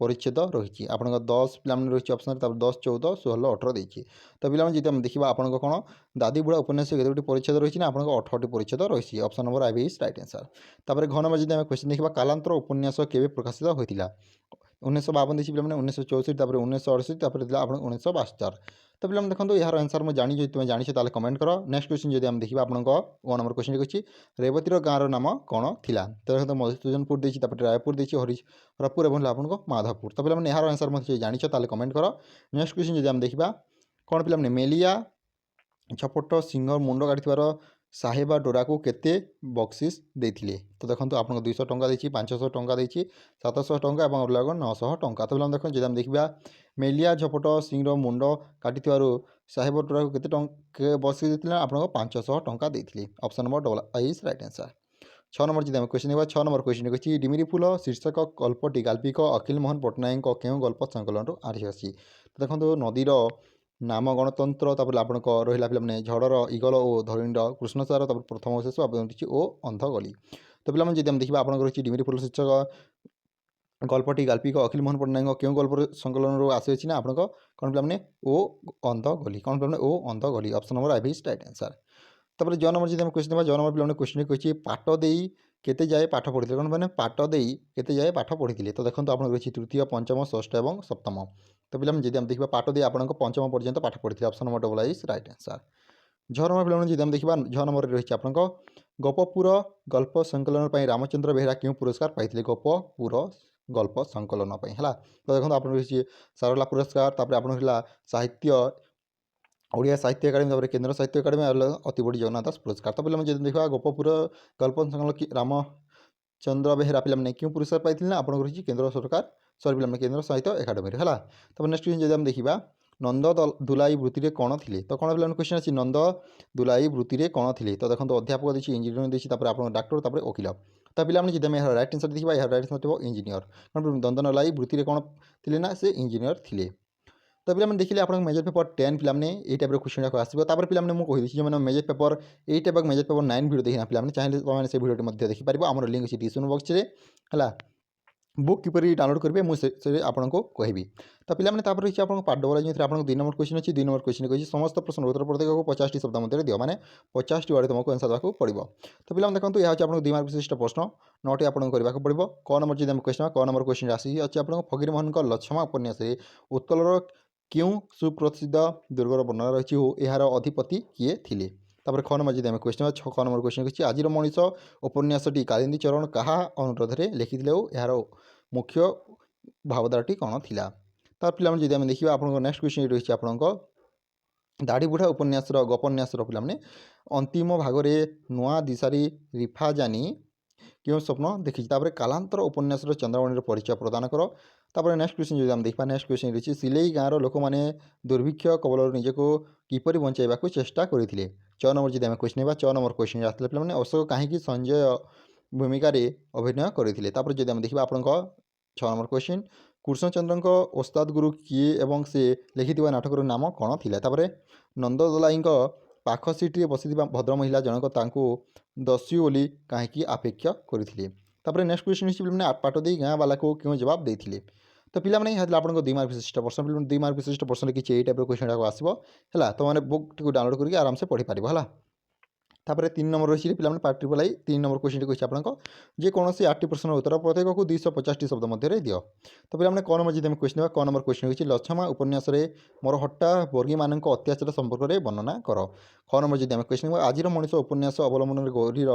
ପରିଚ୍ଛେଦ ରହିଛି, ଆପଣଙ୍କ 10 ପିଲାମାନେ ରହିଛି ଅପସନ୍ରେ, ତାପରେ 10, 14, 16, 18 ଦେଇଛି। ତ ପିଲାମାନେ ଯଦି ଆମେ ଦେଖିବା ଆପଣଙ୍କ କ'ଣ ଦାଦିବୁଢ଼ା ଉପନ୍ୟାସରେ କେତେ ଗୋଟି ପରିଚ୍ଛେଦ ରହିଛି ନା ଆପଣଙ୍କ 18ଟି ପରିଚ୍ଛେଦ ରହିଛି। Option number I is right answer. ତାପରେ ଘ ନମ୍ବର ଯଦି ଆମେ କ୍ୱେଶ୍ଚିନ୍ ଦେଖିବା କାଲାନ୍ତର ଉପନ୍ୟାସ କେବେ ପ୍ରକାଶିତ ହୋଇଥିଲା, 1952 ଦେଇଛି ପିଲାମାନେ, 1964, ତାପରେ 1968, ତାପରେ ଥିଲା ଆପଣଙ୍କ 1972। ତ ପିଲାମାନେ ଦେଖନ୍ତୁ ଏହାର ଆନ୍ସର୍ ମୁଁ ଜାଣିଛି, ଯଦି ତୁମେ ଜାଣିଛ ତାହେଲେ କମେଣ୍ଟ କର। ନେକ୍ସଟ କ୍ୱେଶ୍ଚିନ୍ ଯଦି ଆମେ ଦେଖିବା ଆପଣଙ୍କ 1 ନମ୍ବର କ୍ୱେଶ୍ଚିନ୍ କହିଛି ରେବତୀର ଗାଁର ନାମ କ'ଣ ଥିଲା। ତ ଦେଖନ୍ତୁ ମଧୁସୂଦନପୁର ଦେଇଛି, ତାପରେ ରାୟପୁର ଦେଇଛି, ହରପୁର ଏବଂ ଆପଣଙ୍କ ମାଧପୁର। ତ ପିଲାମାନେ ଏହାର ଆନ୍ସର୍ ମଧ୍ୟ ଯଦି ଜାଣିଛ ତାହେଲେ କମେଣ୍ଟ କର। ନେକ୍ସଟ କ୍ୱେଶ୍ଚିନ୍ ଯଦି ଆମେ ଦେଖିବା କ'ଣ ପିଲାମାନେ ମେଲିଆ ଛପଟ ସିଂହ ମୁଣ୍ଡ କାଟିଥିବାର ସାହେବା ଡୋରାକୁ କେତେ ବକ୍ସିସ୍ ଦେଇଥିଲେ। ତ ଦେଖନ୍ତୁ ଆପଣଙ୍କ 200 ଟଙ୍କା ଦେଇଛି, 500 ଟଙ୍କା ଦେଇଛି, 700 ଟଙ୍କା ଏବଂ ଅଲଗା 900 ଟଙ୍କା। ତ ପିଲାମାନେ ଦେଖନ୍ତୁ ଯଦି ଆମେ ଦେଖିବା ମେଲିଆ ଝପଟ ସିଂହର ମୁଣ୍ଡ କାଟିଥିବାରୁ ସାହେବ ଡୋରାକୁ କେତେ ଟଙ୍କା ବକ୍ସିସ୍ ଦେଇଥିଲେ, ଆପଣଙ୍କ 500 ଟଙ୍କା ଦେଇଥିଲେ। Option number double I is right answer. 6 number ଯଦି ଆମେ କ୍ୱେଶ୍ଚିନ୍ ଦେଖିବା, 6 ନମ୍ବର କ୍ୱେଶ୍ଚିନ୍ କହିଛି ଡିମିରି ଫୁଲ ଶୀର୍ଷକ ଗଳ୍ପଟି ଗାଳ୍ପିକ ଅଖିଲ ମୋହନ ପଟ୍ଟନାୟକଙ୍କ କେଉଁ ଗଳ୍ପ ସଂକଳନରୁ ଆସିଛି। ତ ଦେଖନ୍ତୁ ନଦୀର ନାମ ଗଣତନ୍ତ୍ର ତାପରେ ଆପଣଙ୍କ ରହିଲା ପିଲାମାନେ ଝଡ଼ର ଇଗଲ ଓ ଧରଣୀର କୃଷ୍ଣସାର ତାପରେ ପ୍ରଥମ ଶେଷ ଆପଣ ରହିଛି ଓ ଅନ୍ଧ ଗଲି। ତ ପିଲାମାନେ ଯଦି ଆମେ ଦେଖିବା ଆପଣଙ୍କର ରହିଛି ଡିମିରି ଫୁଲ ଶୀର୍ଷକ ଗଳ୍ପଟି ଗାଳ୍ପିକ ଅଖିଳ ମୋହନ ପଟ୍ଟନାୟକ କେଉଁ ଗଳ୍ପର ସଂକଳନରୁ ଆସିଅଛି ନା ଆପଣଙ୍କ କ'ଣ ପିଲାମାନେ ଓ ଅନ୍ଧ ଗଲି କ'ଣ ପିଲାମାନେ ଓ ଅନ୍ଧ ଗଲି option number I is right answer. ତାପରେ ଜ ନମ୍ବର ଯଦି ଆମେ କ୍ୱେଶ୍ଚନ୍ ନେବା ଜ ନମ୍ବର ପିଲାମାନେ କ୍ୱେଶ୍ଚନ୍ କହିଛି ପାଟ ଦେଇ କେତେ ଯାଏ ପାଠ ପଢ଼ିଥିଲେ କ'ଣ ମାନେ ପାଟ ଦେଇ କେତେ ଯାଏ ପାଠ ପଢ଼ିଥିଲେ। ତ ଦେଖନ୍ତୁ ଆପଣଙ୍କ ରହିଛି ତୃତୀୟ ପଞ୍ଚମ ଷଷ୍ଠ ଏବଂ ସପ୍ତମ। ତ ପିଲାମାନେ ଯଦି ଆମେ ଦେଖିବା ପାଟ ଦେଇ ଆପଣଙ୍କ ପଞ୍ଚମ ପର୍ଯ୍ୟନ୍ତ ପାଠ ପଢ଼ିଥିଲେ option number double is right answer. ଝ ନମ୍ବର ପିଲାମାନେ ଯଦି ଆମେ ଦେଖିବା ଝ ନମ୍ବରରେ ରହିଛି ଆପଣଙ୍କ ଗପପୁର ଗଳ୍ପ ସଂକଳନ ପାଇଁ ରାମଚନ୍ଦ୍ର ବେହେରା କେଉଁ ପୁରସ୍କାର ପାଇଥିଲେ ଗପପୁର ଗଳ୍ପ ସଂକଳନ ପାଇଁ ହେଲା। ତ ଦେଖନ୍ତୁ ଆପଣ ରହିଛି ସାରଳା ପୁରସ୍କାର ତାପରେ ଆପଣ ରହିଲା ସାହିତ୍ୟ ଓଡ଼ିଆ ସାହିତ୍ୟ ଏକାଡେମୀ ତାପରେ କେନ୍ଦ୍ର ସାହିତ୍ୟ ଏକାଡେମୀ ଅତି ବଡ଼ି ଜଗନ୍ନାଥ ଦାସ ପୁରସ୍କାର। ତ ପିଲାମାନେ ଯଦି ଦେଖିବା ଗପପୁର ଗଳ୍ପ ସଂକଳନ ରାମଚନ୍ଦ୍ର ବେହେରା ପିଲାମାନେ କେଉଁ ପୁରସ୍କାର ପାଇଥିଲେ ନା ଆପଣଙ୍କର ରହିଛି କେନ୍ଦ୍ର ସରକାର ପିଲାମାନେ କେନ୍ଦ୍ର ସାହିତ୍ୟ ଏକାଡେମୀରେ ହେଲା। ତାପରେ ନେକ୍ସଟ ଯଦି ଆମେ ଦେଖିବା ନନ୍ଦ ଦୁଲାଇ ବୃତ୍ତିରେ କ'ଣ ଥିଲେ ତ କ'ଣ ପିଲାମାନେ କ୍ୱେଶ୍ଚନ୍ ଅଛି ନନ୍ଦ ଦୁଲାଇ ବୃତ୍ତିରେ କ'ଣ ଥିଲେ। ତ ଦେଖନ୍ତୁ ଅଧ୍ୟାପକ ଦେଇଛି ଇଞ୍ଜିନିୟରିଂ ଦେଇଛି ତାପରେ ଆପଣଙ୍କ ଡାକ୍ତର ତାପରେ ଓକିଲ। ତ ପିଲାମାନେ ଯଦି ଆମେ ଏହାର ରାଇଟ୍ ଆନ୍ସର୍ ଦେଖିବା ଏହାର ରାଇଟ୍ ଆନ୍ସର୍ ଥିବ ଇଞ୍ଜିନିୟର କ'ଣ ନନ୍ଦନଲାଇ ବୃତ୍ତିରେ କ'ଣ ଥିଲେ ନା ସେ ଇଞ୍ଜିନିୟର ଥିଲେ। ତ ପିଲାମାନେ ଦେଖିଲେ ଆପଣଙ୍କ ମେଜର ପେପର 10 ପିଲାମାନେ এই টাইপର କ୍ୱେଶ୍ଚନ୍ ଯାକ ଆସିବ। ତାପରେ ପିଲାମାନେ ମୁଁ କହିଦେଇଛି ଯେଉଁମାନେ ମେଜର ପେପର 8 ଏବଂ ମେଜର ପେପର 9 ଭିଡ଼ିଓ ଦେଖିନା ପିଲାମାନେ ଚାହିଁଲେ ତୁମମାନେ ସେ ଭିଡ଼ିଓଟି ମଧ୍ୟ ଦେଖିପାରିବ। ଆମର ଲିଙ୍କ୍ ଅଛି ଡିସ୍କ୍ରିପ୍ସନ୍ ବକ୍ସରେ ହେଲା। ବୁକ୍ କିପରି ଡାଉନଲୋଡ଼ କରିବେ ମୁଁ ସେ ଆପଣଙ୍କୁ କହିବି। ତ ପିଲାମାନେ ତାପରେ ରହିଛି ଆପଣଙ୍କ ପାର୍ଟ ଡବଲ୍ ଯେଉଁଥିରେ ଆପଣଙ୍କୁ 2 ନମ୍ବର କ୍ୱେଶ୍ଚନ୍ ଅଛି 2 ନମ୍ବର କ୍ୱେଶ୍ଚନ୍ କହିଛି ସମସ୍ତ ପ୍ରଶ୍ନ ଉତ୍ତର ପ୍ରତ୍ୟେକକୁ 50ଟି ଶବ୍ଦ ମଧ୍ୟରେ ଦିଅ ମାନେ 50ଟି ୱାର୍ଡ଼ ତୁମକୁ ଆନ୍ସର୍ ଦେବାକୁ ପଡ଼ିବ। ତ ପିଲାମାନେ ଦେଖନ୍ତୁ ଏହା ହେଉଛି ଆପଣଙ୍କୁ 2 ମାର୍କ ବିଶିଷ୍ଟ ପ୍ରଶ୍ନ 9ଟି ଆପଣଙ୍କୁ କରିବାକୁ ପଡ଼ିବ। କ ନମ୍ବର ଯଦି ଆମେ କ୍ୱେଶ୍ଚନ୍ କ ନମ୍ବର କ୍ୱେଶ୍ଚନ୍ ଆସିଛି ଆପଣଙ୍କ ଫକୀରମୋହନଙ୍କ ଲଛମା ଉପନ୍ୟାସରେ ଉତ୍କଳର କେଉଁ ସୁପ୍ରସିଦ୍ଧ ଦୁର୍ଗର ବର୍ଣ୍ଣନା ରହିଛି ଓ ଏହାର ଅଧିପତି କିଏ ଥିଲେ। ତାପରେ খ ନମ୍ବର ଯଦି ଆମେ କ୍ୱେଶ୍ଚନ୍ ଛ ନମ୍ବର କ୍ୱେଶ୍ଚନ୍ କହିଛି ଆଜିର ମଣିଷ ଉପନ୍ୟାସଟି କାଳିନ୍ଦୀ ଚରଣ କାହା ଅନୁରୋଧରେ ଲେଖିଥିଲେ ଓ ଏହାର ମୁଖ୍ୟ ଭାବଧାରାଟି କ'ଣ ଥିଲା। ତାର ପିଲାମାନେ ଯଦି ଆମେ ଦେଖିବା ଆପଣଙ୍କ ନେକ୍ସଟ କ୍ୱେଶ୍ଚନ୍ ରହିଛି ଆପଣଙ୍କ ଦାଢ଼ିବୁଢ଼ା ଉପନ୍ୟାସର ଗପନ୍ୟାସର ପିଲାମାନେ ଅନ୍ତିମ ଭାଗରେ ନୂଆ ଦିଶାରୀ ରିଫା ଜାନି କେଉଁ ସ୍ୱପ୍ନ ଦେଖିଛି। ତାପରେ କାଲାନ୍ତର ଉପନ୍ୟାସର ଚନ୍ଦ୍ରମଣିର ପରିଚୟ ପ୍ରଦାନ କର। ତାପରେ ନେକ୍ସଟ କ୍ୱେଶ୍ଚନ୍ ଯଦି ଆମେ ଦେଖିବା ନେକ୍ସଟ କ୍ୱେଶ୍ଚନ୍ ରହିଛି ସିଲେଇ ଗାଁର ଲୋକମାନେ ଦୁର୍ଭିକ୍ଷ କବଳରୁ ନିଜକୁ କିପରି ବଞ୍ଚାଇବାକୁ ଚେଷ୍ଟା କରିଥିଲେ। চ ନମ୍ବର ଯଦି ଆମେ କ୍ୱେଶ୍ଚନ୍ ନେବା চ ନମ୍ବର କ୍ୱେଶ୍ଚନ୍ ଆସିଥିଲେ ପିଲାମାନେ ଅଶୋକ କାହିଁକି ସଞ୍ଜୟ ଭୂମିକାରେ ଅଭିନୟ କରିଥିଲେ। ତାପରେ ଯଦି ଆମେ ଦେଖିବା ଆପଣଙ୍କ 6 ନମ୍ବର କ୍ୱେଶ୍ଚନ୍ କୃଷ୍ଣଚନ୍ଦ୍ରଙ୍କ ଓସ୍ତାଦ ଗୁରୁ କିଏ ଏବଂ ସେ ଲେଖିଥିବା ନାଟକର ନାମ କ'ଣ ଥିଲା। ତାପରେ ନନ୍ଦଦୋଲାଇଙ୍କ ପାଖ ସିଟ୍ରେ ବସିଥିବା ଭଦ୍ରମହିଳା ଜଣକ ତାଙ୍କୁ ଦସ୍ୟୁ ବୋଲି କାହିଁକି ଆପେକ୍ଷା କରିଥିଲେ। ତାପରେ ନେକ୍ସଟ କ୍ୱେଶ୍ଚନ୍ ହେଉଛି ପିଲାମାନେ ପାଟ ଦେଇ ଗାଁ ବାଲାକୁ କେଉଁ ଜବାବ ଦେଇଥିଲେ। ତ ପିଲାମାନେ ଏହା ଥିଲା ଆପଣଙ୍କ 2 ମାର୍କ ବିଶିଷ୍ଟ ପ୍ରଶ୍ନ ପିଲାମାନେ 2 ମାର୍କ ବିଶିଷ୍ଟ ପ୍ରଶ୍ନରେ କିଛି ଏଇ ଟାଇପ୍ର କ୍ୱେଶ୍ଚନ୍ ଯାକ ଆସିବ ହେଲା। ତୁମମାନେ ବୁକ୍ଟିକୁ ଡାଉନଲୋଡ଼ କରିକି ଆରାମସେ ପଢ଼ିପାରିବ ହେଲା। ତାପରେ 3 ନମ୍ବର ରହିଛି ପିଲାମାନେ ପାର୍ଟ ଟ୍ରିପଲ୍ ଆଇ 3 ନମ୍ବର କ୍ୱେଶ୍ଚନ୍ଟି କହିଛି ଆପଣଙ୍କ ଯେକୌଣସି 8ଟି ପ୍ରଶ୍ନର ଉତ୍ତର ପ୍ରତ୍ୟେକକୁ 250ଟି ଶବ୍ଦ ମଧ୍ୟରେ ଦିଅ। ତ ପିଲାମାନେ କ ନମ୍ବର ଯଦି ଆମେ କ୍ୱେଶ୍ଚନ୍ ନେବା କ ନମ୍ବର କ୍ୱେଶ୍ଚନ୍ ହେଉଛି ଲଛମା ଉପନ୍ୟାସରେ ମରହଟ୍ଟା ବର୍ଗୀମାନଙ୍କ ଅତ୍ୟାଚାର ସମ୍ପର୍କରେ ବର୍ଣ୍ଣନା କର। ଖ ନମ୍ବର ଯଦି ଆମେ କ୍ୱେଶ୍ଚନ୍ ନେବା ଆଜିର ମଣିଷ ଉପନ୍ୟାସ ଅବଲମ୍ବନରେ ଗୌରୀର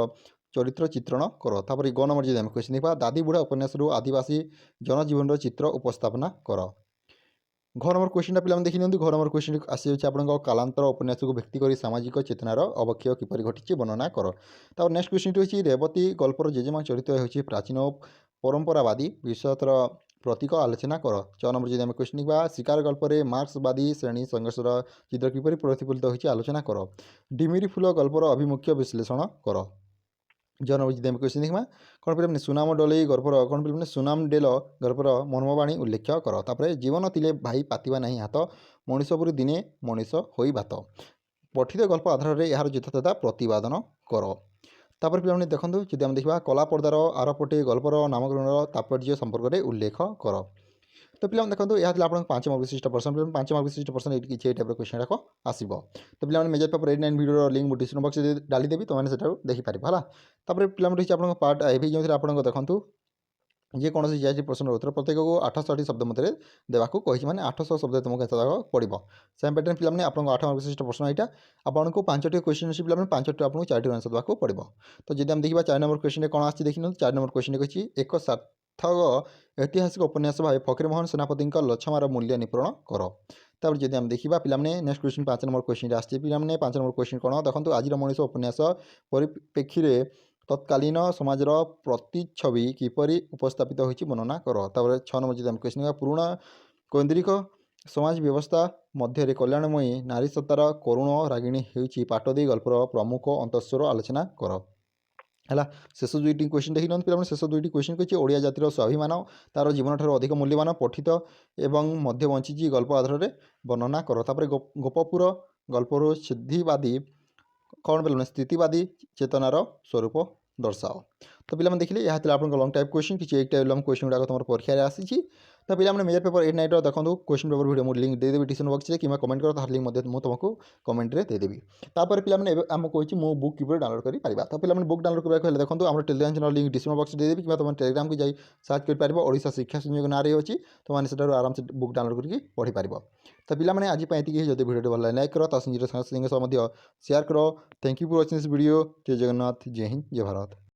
ଚରିତ୍ର ଚିତ୍ରଣ କର। ତାପରେ ଗ ନମ୍ବର ଯଦି ଆମେ କ୍ୱେଶ୍ଚନ୍ ନେବା ଦାଦିବୁଢ଼ା ଉପନ୍ୟାସରୁ ଆଦିବାସୀ ଜନଜୀବନର ଚିତ୍ର ଉପସ୍ଥାପନା କର। ଘ ନମ୍ବର କ୍ୱେଶ୍ଚନ୍ଟା ପିଲାମାନେ ଦେଖିନିଅନ୍ତୁ ଘ ନମ୍ବର କ୍ୱେଶ୍ଚନ୍ ଆସିଯାଉଛି ଆପଣଙ୍କ କାଲାନ୍ତର ଉପନ୍ୟାସକୁ ଭିତ୍ତି କରି ସାମାଜିକ ଚେତନାର ଅବକ୍ଷୟ କିପରି ଘଟିଛି ବର୍ଣ୍ଣନା କର। ତାପରେ ନେକ୍ସଟ କ୍ୱେଶ୍ଚନ୍ଟି ହେଉଛି ରେବତୀ ଗଳ୍ପର ଜେଜେମା ଚରିତ୍ର ହେଉଛି ପ୍ରାଚୀନ ପରମ୍ପରାବାଦୀ ବିଶ୍ୱତର ପ୍ରତୀକ ଆଲୋଚନା କର। চ ନମ୍ବର ଯଦି ଆମେ କ୍ୱେଶ୍ଚନ୍ ନେବା ଶିକାର ଗଳ୍ପରେ ମାର୍କ୍ସବାଦୀ ଶ୍ରେଣୀ ସଂଘର୍ଷର ଚିତ୍ର କିପରି ପ୍ରତିଫଳିତ ହୋଇଛି ଆଲୋଚନା କର। ଡିମିରି ଫୁଲ ଗଳ୍ପର ଅଭିମୁଖ୍ୟ ବିଶ୍ଳେଷଣ କର। ଜ ନମ୍ବର ଯଦି ଆମେ କ୍ୱେଶ୍ଚନ୍ ଦେଖିବା କ'ଣ ପିଲାମାନେ ସୁନାମ ଡଲେଇ ଗଳ୍ପର କ'ଣ ପିଲାମାନେ ସୁନାମ ଡେଲ ଗଳ୍ପର ମର୍ମବାଣୀ ଉଲ୍ଲେଖ କର। ତାପରେ ଜୀବନ ଥିଲେ ଭାଇ ପାତିବା ନାହିଁ ହାତ ମଣିଷ ପରି ଦିନେ ମଣିଷ ହୋଇ ବାତ ପଠିତ ଗଳ୍ପ ଆଧାରରେ ଏହାର ଯଥାର୍ଥତା ପ୍ରତିପାଦନ କର। ତାପରେ ପିଲାମାନେ ଦେଖନ୍ତୁ ଯଦି ଆମେ ଦେଖିବା କଲା ପର୍ଦ୍ଦାର ଆରପଟେ ଗଳ୍ପର ନାମକରଣର ତାତ୍ପର୍ଯ୍ୟ ସମ୍ପର୍କରେ ଉଲ୍ଲେଖ କର। ତ ପିଲାମାନେ ଦେଖନ୍ତୁ ଏହା ଥିଲା ଆପଣଙ୍କ 5 ମାର୍କ ବିଶିଷ୍ଟ ପ୍ରଶ୍ନ ପିଲାମାନେ 5 ମାର୍କ ବିଶିଷ୍ଟ ପ୍ରଶ୍ନ ଏଇଠି କିଛି ଏଇ ଟାଇପ୍ର କ୍ୱେଶ୍ଚନ୍ ଯାକ ଆସିବ। ତ ପିଲାମାନେ ମେଜର ପେପର 8 9 ଭିଡ଼ିଓର ଲିଙ୍କ୍ ମୁଁ ଡିସ୍କ୍ରିପ୍ସନ୍ ବକ୍ସରେ ଡାଲିଦେବି ତୁମମାନେ ସେଠାରୁ ଦେଖିପାରିବ ହେଲା। ତାପରେ ପିଲାମାନେ ରହିଛି ଆପଣଙ୍କ ପାର୍ଟ ଆଇଭି ଯେଉଁଥିରେ ଆପଣଙ୍କ ଦେଖନ୍ତୁ ଯେକୌଣସି ଜିଆଇଟି ପ୍ରଶ୍ନର ଉତ୍ତର ପ୍ରତ୍ୟେକକୁ 800ଟି ଶବ୍ଦ ମଧ୍ୟରେ ଦେବାକୁ କହିଛି ମାନେ 800 ଶବ୍ଦ ତୁମକୁ ଏତେ ଦେବାକୁ ପଡ଼ିବ। ସେମ୍ ପ୍ୟାଟର୍ନ ପିଲାମାନେ ଆପଣଙ୍କ 8 ମାର୍କ ବିଶିଷ୍ଟ ପ୍ରଶ୍ନ ଏଇଟା ଆପଣଙ୍କୁ 5ଟି କ୍ୱେଶ୍ଚନ୍ ଅଛି ପିଲାମାନେ 5ଟି ଆପଣଙ୍କୁ 4ଟି ଆନ୍ସର୍ ଦେବାକୁ ପଡ଼ିବ। ତ ଯଦି ଆମେ ଦେଖିବା 4 ନମ୍ବର କ୍ୱେଶ୍ଚନ୍ରେ କ'ଣ ଆସିଛି ଦେଖିନିଅନ୍ତୁ 4 ନମ୍ବର କ୍ୱେଶ୍ଚନ୍ କହିଛି ଏକ ସାର୍ଥକ ଐତିହାସିକ ଉପନ୍ୟାସ ଭାବେ ଫକୀରମୋହନ ସେନାପତିଙ୍କ ଲଛମାର ମୂଲ୍ୟ ନିରୂପଣ କର। ତାପରେ ଯଦି ଆମେ ଦେଖିବା ପିଲାମାନେ ନେକ୍ସଟ କ୍ୱେଶ୍ଚନ୍ 5 ନମ୍ବର କ୍ୱେଶ୍ଚନ୍ରେ ଆସିଛି ପିଲାମାନେ 5 ନମ୍ବର କ୍ୱେଶ୍ଚନ୍ କ'ଣ ଦେଖନ୍ତୁ ଆଜିର ମଣିଷ ଉପନ୍ୟାସ ପରିପ୍ରେକ୍ଷୀରେ ତତ୍କାଳୀନ ସମାଜର ପ୍ରତିଛବି କିପରି ଉପସ୍ଥାପିତ ହୋଇଛି ବର୍ଣ୍ଣନା କର। ତାପରେ 6 ନମ୍ବର ଯଦି ଆମେ କ୍ୱେଶ୍ଚନ୍ ନେବା ପୁରୁଣା କୈନ୍ଦ୍ରିକ ସମାଜ ବ୍ୟବସ୍ଥା ମଧ୍ୟରେ କଲ୍ୟାଣମୟୀ ନାରୀସତ୍ତାର କରୁଣ ରାଗିଣୀ ହେଉଛି ପାଟ ଦେଇ ଗଳ୍ପର ପ୍ରମୁଖ ଅନ୍ତଃସ୍ୱର ଆଲୋଚନା କର। ହେଲା। ଶେଷ ଦୁଇଟି କ୍ୱେଶ୍ଚିନ୍ ଦେଖି ନିଅନ୍ତୁ ପିଲାମାନେ। ଶେଷ ଦୁଇଟି କ୍ୱେଶ୍ଚିନ୍ କହିଛି ଓଡ଼ିଆ ଜାତିର ସ୍ୱାଭିମାନ ତା'ର ଜୀବନଠାରୁ ଅଧିକ ମୂଲ୍ୟବାନ ପଠିତ ଏବଂ ମଧ୍ୟ ବଞ୍ଚିଛି ଗଳ୍ପ ଆଧାରରେ ବର୍ଣ୍ଣନା କର। ତାପରେ ଗୋପପୁର ଗଳ୍ପରୁ ସିଦ୍ଧିବାଦୀ କ'ଣ ପିଲାମାନେ ସ୍ଥିତିବାଦୀ ଚେତନାର ସ୍ୱରୂପ ଦର୍ଶାଅ। ତ ପିଲାମାନେ ଦେଖିଲେ ଏହା ଥିଲା ଆପଣଙ୍କ ଲଙ୍ଗ୍ ଟାଇପ୍ କ୍ୱେଶ୍ଚିନ୍। କିଛି ଏଇ ଟାଇପ୍ ଲଙ୍ଗ୍ କ୍ୱେଶ୍ଚିନ୍ ଗୁଡ଼ାକ ତୁମର ପରୀକ୍ଷାରେ ଆସିଛି। ତ ପିଲାମାନେ ମେଜର ପେପର 8 9ର ଦେଖନ୍ତୁ କ୍ୱେଶ୍ଚିନ୍ ପେପର ଭିଡ଼ିଓ ମୁଁ ଲିଙ୍କ୍ ଦେଇଦେବି ଡିସ୍କ୍ରିପ୍ସନ୍ ବକ୍ସରେ କିମ୍ବା କମେଣ୍ଟ କର, ତାହାର ଲିଙ୍କ୍ ମଧ୍ୟ ମୁଁ ତୁମକୁ କମେଣ୍ଟରେ ଦେଇଦେବି। ତାପରେ ପିଲାମାନେ ଏବେ ଆମେ କହିଛି ମୁଁ ବୁକ୍ କିପରି ଡାଉନଲୋଡ଼ କରିପାରିବା। ତ ପିଲାମାନେ ବୁକ୍ ଡାଉନଲୋଡ଼ କରିବାକୁ ହେଲେ ଦେଖନ୍ତୁ ଆମର ଟେଲିଗ୍ରାମ ଚ୍ୟାନେଲ୍ ଲିଙ୍କ୍ ଡିସ୍କ୍ରିପ୍ସନ୍ ବକ୍ସରେ ଦେଇଦେବି କିମ୍ବା ତୁମେ ଟେଲିଗ୍ରାମକୁ ଯାଇ ସର୍ଚ୍ଚ କରିପାରିବ। ଓଡ଼ିଶା ଶିକ୍ଷା ସଂଯୋଗ ନାଁରେ ଅଛି, ତୁମମାନେ ସେଠାରୁ ଆରାମସେ ବୁକ୍ ଡାଉନଲୋଡ଼ କରିକି ପଢ଼ିପାରିବ। ତ ପିଲାମାନେ ଆଜି ପାଇଁ ଏତିକି। ଯଦି ଭିଡ଼ିଓଟି ଭଲ ଲାଗେ ଲାଇକ୍ କର, ତା ସାଙ୍ଗରେ ସାଙ୍ଗଙ୍କ ସହ ମଧ୍ୟ ସେୟାର କର। Thank you for watching this video. ଜୟ ଜଗନ୍ନାଥ, ଜୟ ହିନ୍ଦ, ଜୟ ଭାରତ।